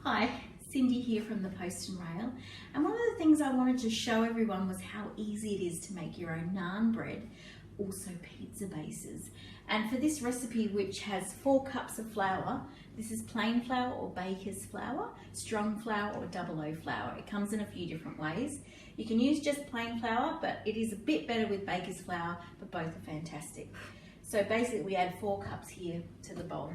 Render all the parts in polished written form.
Hi, Cindy here from the Post and Rail, and one of the things I wanted to show everyone was how easy it is to make your own naan bread, also pizza bases. And for this recipe, which has 4 cups of flour, this is plain flour or baker's flour, strong flour or double O flour. It comes in a few different ways. You can use just plain flour, but it is a bit better with baker's flour, but both are fantastic. So basically we add 4 cups here to the bowl.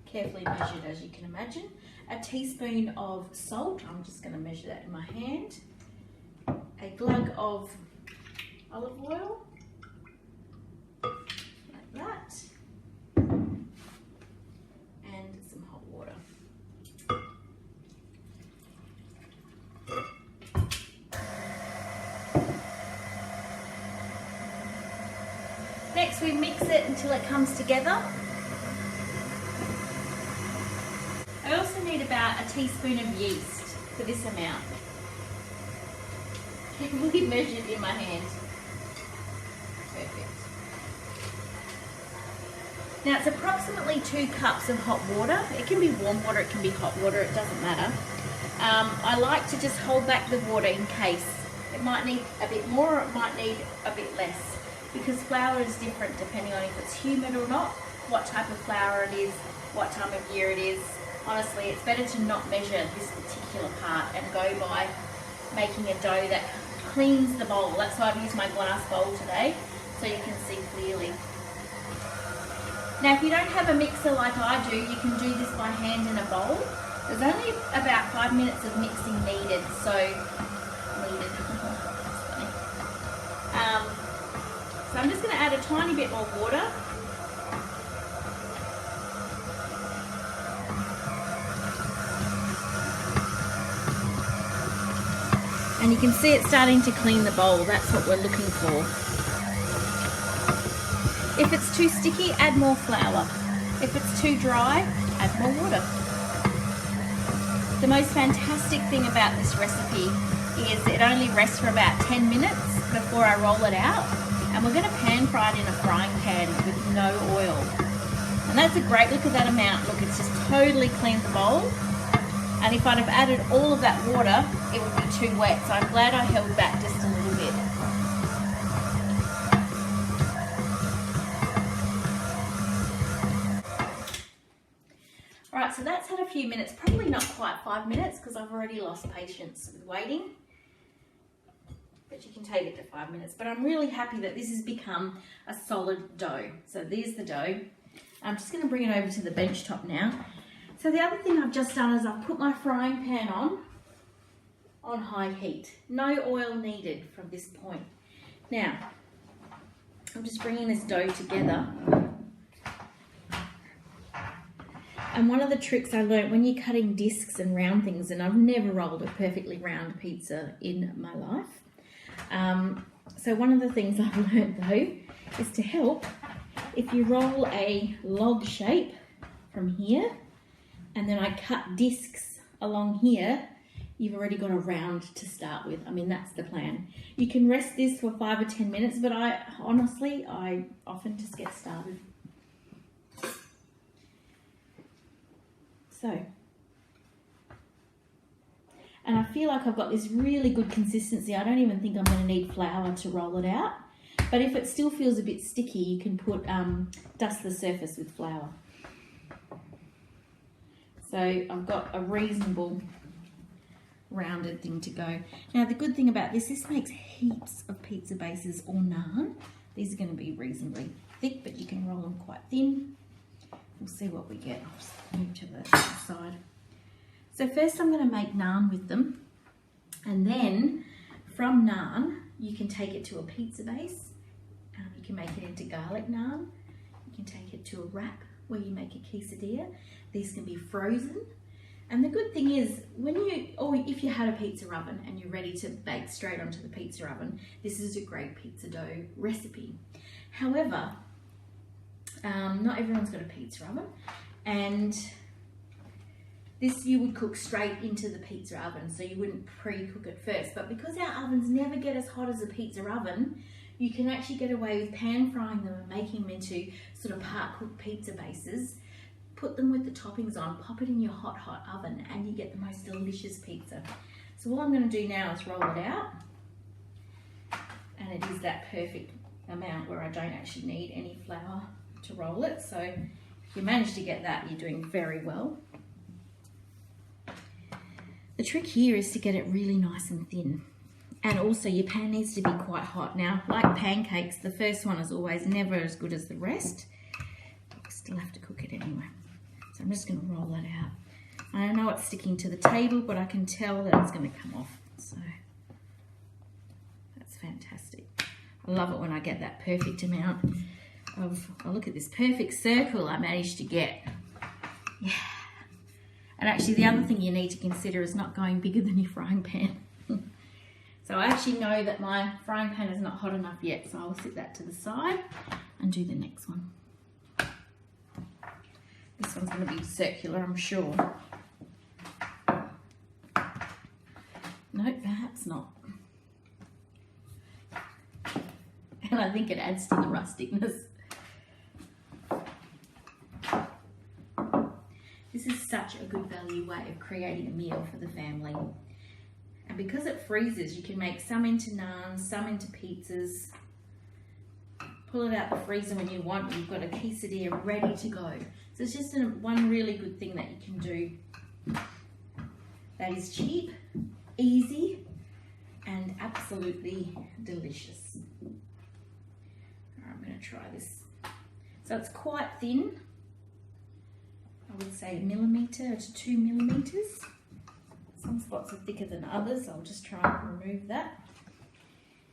Carefully measured, as you can imagine. A teaspoon of salt, I'm just going to measure that in my hand. A glug of olive oil, like that, and some hot water. Next we mix it until it comes together. I also need about a teaspoon of yeast for this amount. Carefully measured in my hand. Perfect. Now it's approximately 2 cups of hot water. It can be warm water, it can be hot water, it doesn't matter. I like to just hold back the water in case. It might need a bit more or it might need a bit less, because flour is different depending on if it's humid or not, what type of flour it is, what time of year it is. Honestly, it's better to not measure this particular part and go by making a dough that cleans the bowl. That's why I've used my glass bowl today, so you can see clearly. Now, if you don't have a mixer like I do, you can do this by hand in a bowl. There's only about 5 minutes of mixing needed, so I'm just going to add a tiny bit more water. And you can see it starting to clean the bowl. That's what we're looking for. If it's too sticky, add more flour. If it's too dry, add more water. The most fantastic thing about this recipe is it only rests for about 10 minutes before I roll it out. And we're going to pan fry it in a frying pan with no oil. And that's a great, look at that amount. Look, it's just totally cleaned the bowl. And if I'd have added all of that water, it would be too wet. So I'm glad I held back just a little bit. All right, so that's had a few minutes, probably not quite 5 minutes because I've already lost patience with waiting. But you can take it to 5 minutes. But I'm really happy that this has become a solid dough. So there's the dough. I'm just going to bring it over to the bench top now. So the other thing I've just done is I've put my frying pan on high heat. No oil needed from this point. Now, I'm just bringing this dough together. And one of the tricks I learned when you're cutting discs and round things, and I've never rolled a perfectly round pizza in my life. So one of the things I've learned though is to help, if you roll a log shape from here, and then I cut discs along here, you've already got a round to start with. I mean, that's the plan. You can rest this for 5 or 10 minutes, but I often just get started. So, and I feel like I've got this really good consistency. I don't even think I'm going to need flour to roll it out. But if it still feels a bit sticky, you can put dust the surface with flour. So I've got a reasonable rounded thing to go. Now the good thing about this makes heaps of pizza bases or naan. These are going to be reasonably thick, but you can roll them quite thin. We'll see what we get. I'll just move to the side. So first I'm going to make naan with them. And then from naan, you can take it to a pizza base. You can make it into garlic naan. You can take it to a wrap where you make a quesadilla. These can be frozen. And the good thing is, if you had a pizza oven and you're ready to bake straight onto the pizza oven, this is a great pizza dough recipe. However, not everyone's got a pizza oven, and this you would cook straight into the pizza oven, so you wouldn't pre-cook it first. But because our ovens never get as hot as a pizza oven, you can actually get away with pan frying them and making them into sort of part-cooked pizza bases put them with the toppings on, pop it in your hot oven, and you get the most delicious pizza. So all I'm going to do now is roll it out, and it is that perfect amount where I don't actually need any flour to roll it. So if you manage to get that, you're doing very well. The trick here is to get it really nice and thin. And also your pan needs to be quite hot. Now, like pancakes, the first one is always never as good as the rest. We still have to cook it anyway. So I'm just going to roll that out. I know it's sticking to the table, but I can tell that it's going to come off. So that's fantastic. I love it when I get that perfect amount of, oh, look at this perfect circle I managed to get. Yeah. And actually the other thing you need to consider is not going bigger than your frying pan. So I actually know that my frying pan is not hot enough yet, so I'll sit that to the side and do the next one. This one's going to be circular, I'm sure. No, perhaps not. And I think it adds to the rusticness. This is such a good value way of creating a meal for the family. And because it freezes, you can make some into naans, some into pizzas. Pull it out the freezer when you want. You've got a quesadilla ready to go. So it's just one really good thing that you can do that is cheap, easy, and absolutely delicious. I'm going to try this. So it's quite thin. I would say 1 millimetre to 2 millimetres. Some spots are thicker than others. I'll just try and remove that.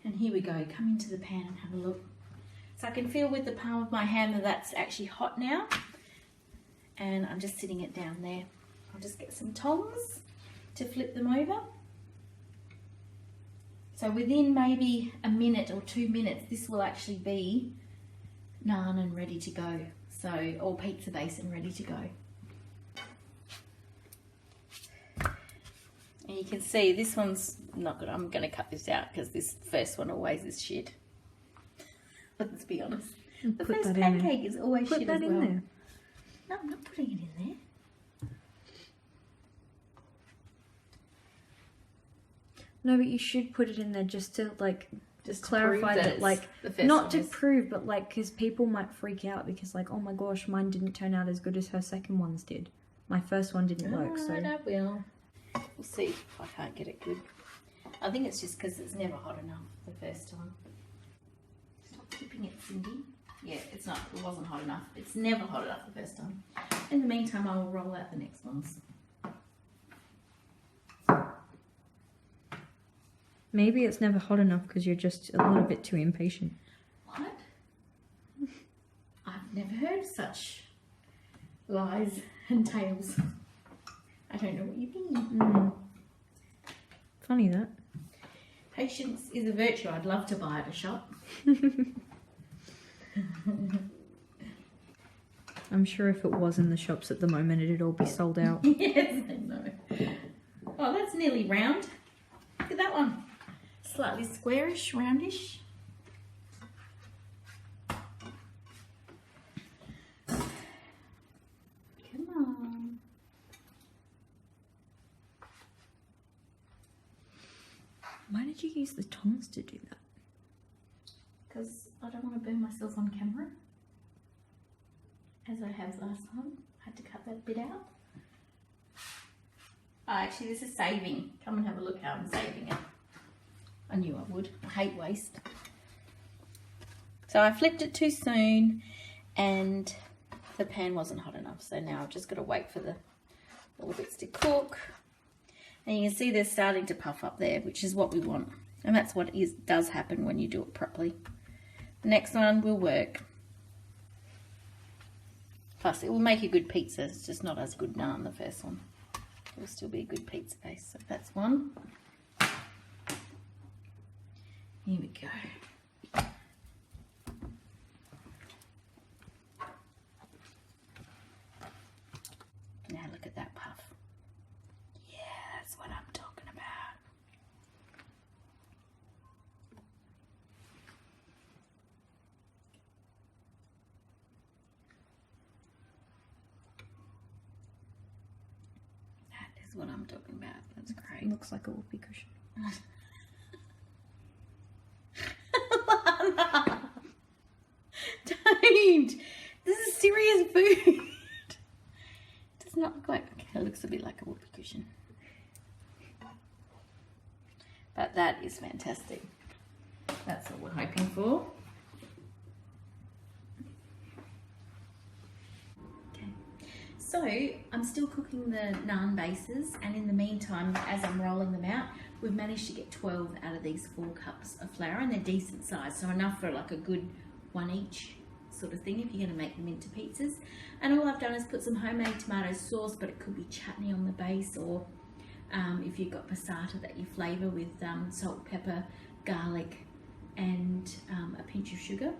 And here we go. Come into the pan and have a look. So I can feel with the palm of my hand that that's actually hot now. And I'm just sitting it down there. I'll just get some tongs to flip them over. So within maybe a minute or 2 minutes, this will actually be naan and ready to go. So, or pizza base and ready to go. And you can see this one's not good. I'm going to cut this out because this first one always is shit. Let's be honest. The first pancake is always shit as well. Put that in there. No, I'm not putting it in there. No, but you should put it in there just to like just clarify that like not to prove, but like because people might freak out because like, oh my gosh, mine didn't turn out as good as her second ones did. My first one didn't work. So I will. We'll see if I can't get it good. I think it's just because it's never hot enough the first time. Stop tipping it, Cindy. Yeah, it's not. It wasn't hot enough. It's never hot enough the first time. In the meantime, I will roll out the next ones. Maybe it's never hot enough because you're just a little bit too impatient. What? I've never heard such lies and tales. I don't know what you mean. Funny that. Patience is a virtue. I'd love to buy at a shop. I'm sure if it was in the shops at the moment, it'd all be sold out. Yes, I know. Oh, that's nearly round. Look at that one. Slightly squarish, roundish. Come on. Why did you use the tongs to do that? Because I don't want to burn myself on camera. As I have last time. I had to cut that bit out. Oh, actually, this is saving. Come and have a look how I'm saving it. I knew I would. I hate waste. So I flipped it too soon and the pan wasn't hot enough. So now I've just got to wait for all the bits to cook. And you can see they're starting to puff up there, which is what we want. And that's what does happen when you do it properly. The next one will work. Plus, it will make a good pizza. It's just not as good naan, the first one. It will still be a good pizza base. So that's one. Here we go. Now look at that puff. Yeah, that's what I'm talking about. is what I'm talking about. That's great. It looks like a whoopee cushion. Don't. This is serious food. It does not look like. Okay, it looks a bit like a whoopee cushion. But that is fantastic. That's what we're hoping for. Okay. So I'm still cooking the naan bases, and in the meantime, as I'm rolling them out, we've managed to get 12 out of these 4 cups of flour, and they're decent size, so enough for like a good 1 each sort of thing if you're going to make them into pizzas. And all I've done is put some homemade tomato sauce, but it could be chutney on the base, or if you've got passata that you flavour with salt, pepper, garlic, and a pinch of sugar.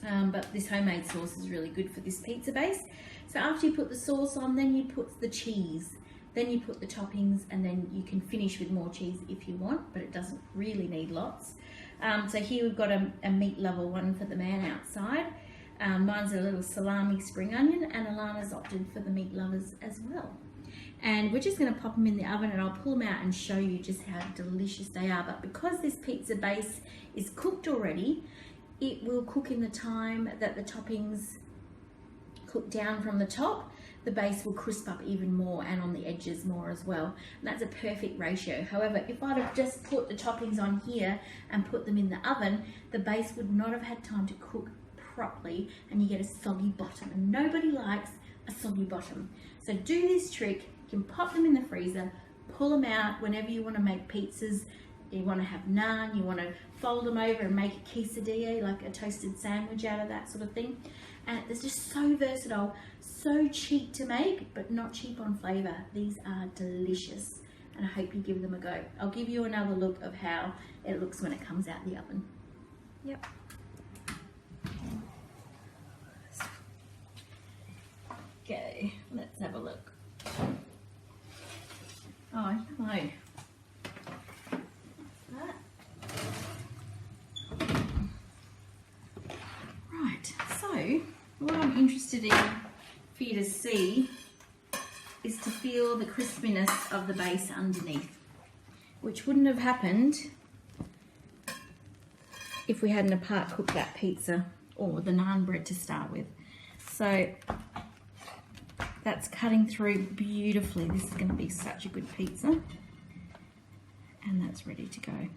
But this homemade sauce is really good for this pizza base. So after you put the sauce on, then you put the cheese, then you put the toppings, and then you can finish with more cheese if you want, but it doesn't really need lots. So here we've got a meat lover one for the man outside. Mine's a little salami spring onion, and Alana's opted for the meat lovers as well. And we're just going to pop them in the oven, and I'll pull them out and show you just how delicious they are. But because this pizza base is cooked already, it will cook in the time that the toppings cook down from the top. The base will crisp up even more, and on the edges more as well. And that's a perfect ratio. However, if I'd have just put the toppings on here and put them in the oven, the base would not have had time to cook properly, and you get a soggy bottom, and nobody likes a soggy bottom. So do this trick. You can pop them in the freezer, pull them out whenever you want to make pizzas. You want to have naan, you want to fold them over and make a quesadilla, like a toasted sandwich out of that sort of thing. And it's just so versatile, so cheap to make, but not cheap on flavour. These are delicious, and I hope you give them a go. I'll give you another look of how it looks when it comes out the oven. Yep. Okay, let's have a look. Oh, no. Right, so what I'm interested in for you to see is to feel the crispiness of the base underneath, which wouldn't have happened if we hadn't apart cooked that pizza or the naan bread to start with. So that's cutting through beautifully. This is going to be such a good pizza. And that's ready to go.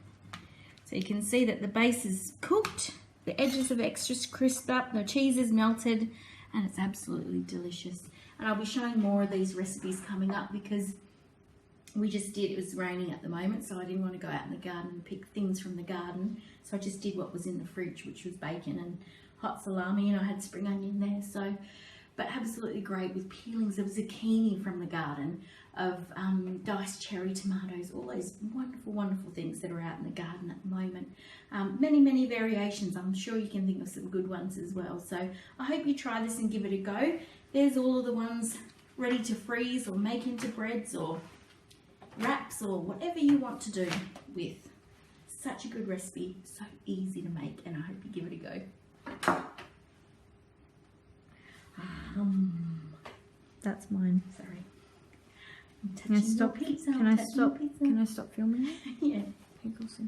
So you can see that the base is cooked, the edges have extra crisped up, the cheese is melted, and it's absolutely delicious. And I'll be showing more of these recipes coming up, because we just did, it was raining at the moment, so I didn't want to go out in the garden and pick things from the garden. So I just did what was in the fridge, which was bacon and hot salami, and I had spring onion there. So, but absolutely great with peelings of zucchini from the garden, of diced cherry tomatoes, all those wonderful, wonderful things that are out in the garden at the moment. Many, many variations. I'm sure you can think of some good ones as well. So I hope you try this and give it a go. There's all of the ones ready to freeze or make into breads or wraps or whatever you want to do with. Such a good recipe, so easy to make, and I hope you give it a go. That's mine. Sorry. Can I stop? Can I stop? Can I stop filming? Yeah. Pickles.